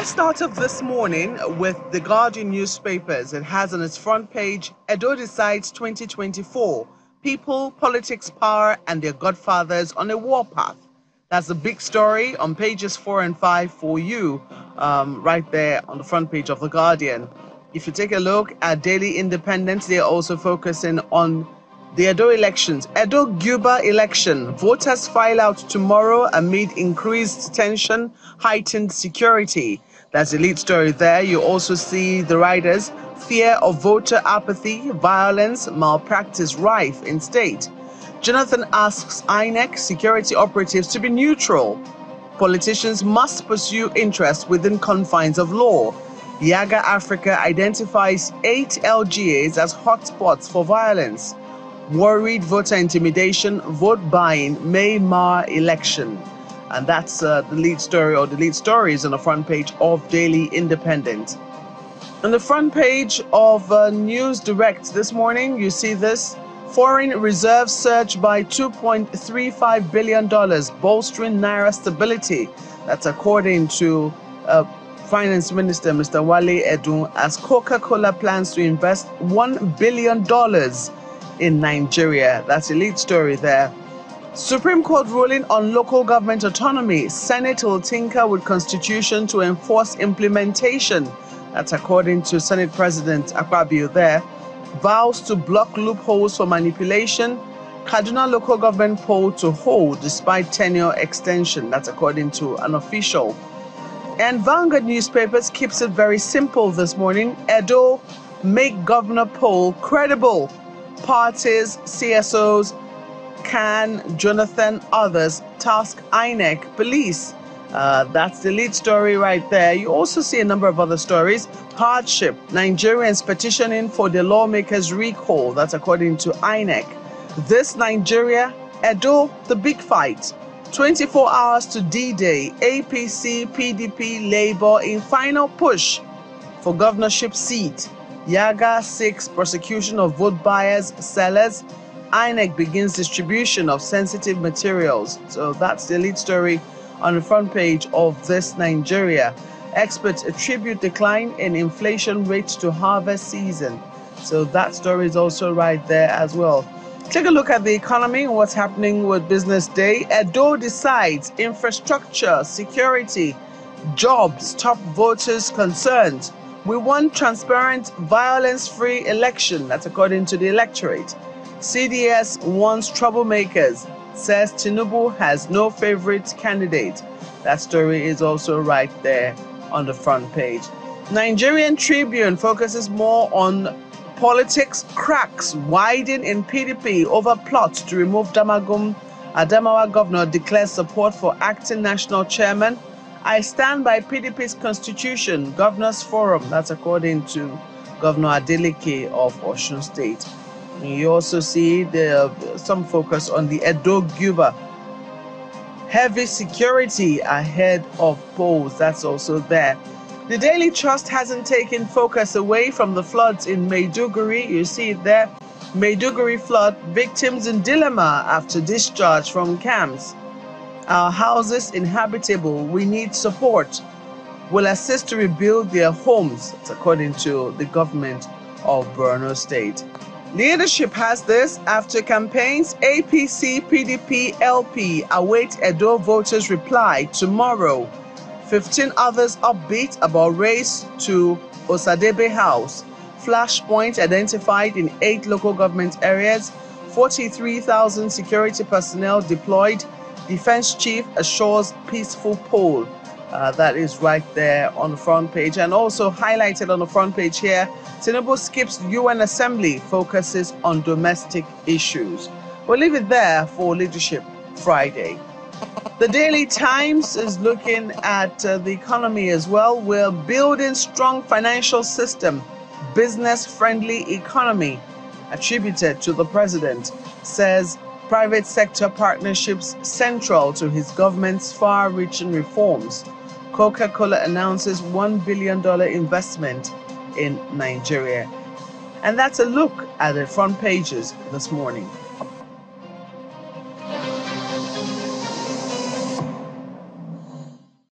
Let's start off this morning with the Guardian newspapers. It has on its front page, Edo decides 2024, people, politics, power, and their godfathers on a warpath. That's the big story on pages 4 and 5 for you, right there on the front page of the Guardian. If you take a look at Daily Independent, they're also focusing on the Edo elections. Edo Guber election. Voters file out tomorrow amid increased tension, heightened security. That's the lead story there. You also see the riders, fear of voter apathy, violence, malpractice rife in state. Jonathan asks INEC security operatives to be neutral. Politicians must pursue interests within confines of law. Yaga Africa identifies 8 LGAs as hotspots for violence. Worried voter intimidation, vote buying may mar election. And that's the lead story, or the lead stories on the front page of Daily Independent. On the front page of News Direct this morning, you see this. Foreign reserves surge by $2.35 billion, bolstering Naira stability. That's according to Finance Minister Mr. Wale Edun, as Coca-Cola plans to invest $1 billion in Nigeria. That's a lead story there. Supreme Court ruling on local government autonomy. Senate will tinker with Constitution to enforce implementation. That's according to Senate President Akpabio there. Vows to block loopholes for manipulation. Kaduna local government poll to hold despite tenure extension. That's according to an official. And Vanguard newspapers keeps it very simple this morning. Edo make governor poll credible. Parties, CSOs, Can, Jonathan, others task INEC police. That's the lead story right there. You also see a number of other stories. Hardship, Nigerians petitioning for the lawmakers' recall. That's according to INEC. This Nigeria, Edo, the big fight. 24 hours to D-Day. APC, PDP, Labour in final push for governorship seat. Yaga seeks prosecution of vote buyers, sellers. INEC begins distribution of sensitive materials. So that's the lead story on the front page of This Nigeria. Experts attribute decline in inflation rate to harvest season. So that story is also right there as well. Take a look at the economy and what's happening with Business Day. Edo decides infrastructure, security, jobs, top voters concerned. We want transparent, violence-free election. That's according to the electorate. CDS wants troublemakers, says Tinubu has no favorite candidate. That story is also right there on the front page. Nigerian Tribune focuses more on politics. Cracks widen in PDP over plot to remove Damagum. Adamawa governor declares support for acting national chairman. I stand by PDP's constitution, Governors Forum. That's according to Governor Adeleke of Osun State. You also see some focus on the Edo Guber. Heavy security ahead of polls. That's also there. The Daily Trust hasn't taken focus away from the floods in Maiduguri. You see it there. Maiduguri flood, victims in dilemma after discharge from camps. Our houses inhabitable, we need support. Will assist to rebuild their homes. That's according to the government of Borno State. Leadership has this. After campaigns, APC, PDP, LP await Edo voters' reply tomorrow. 15 others upbeat about race to Osadebe House. Flashpoint identified in 8 local government areas. 43,000 security personnel deployed. Defense chief assures peaceful poll. That is right there on the front page. And also highlighted on the front page here, Tinubu skips UN Assembly, focuses on domestic issues. We'll leave it there for Leadership Friday. The Daily Times is looking at the economy as well. We're building strong financial system, business-friendly economy, attributed to the president, says private sector partnerships central to his government's far-reaching reforms. Coca-Cola announces $1 billion investment in Nigeria. And that's a look at the front pages this morning.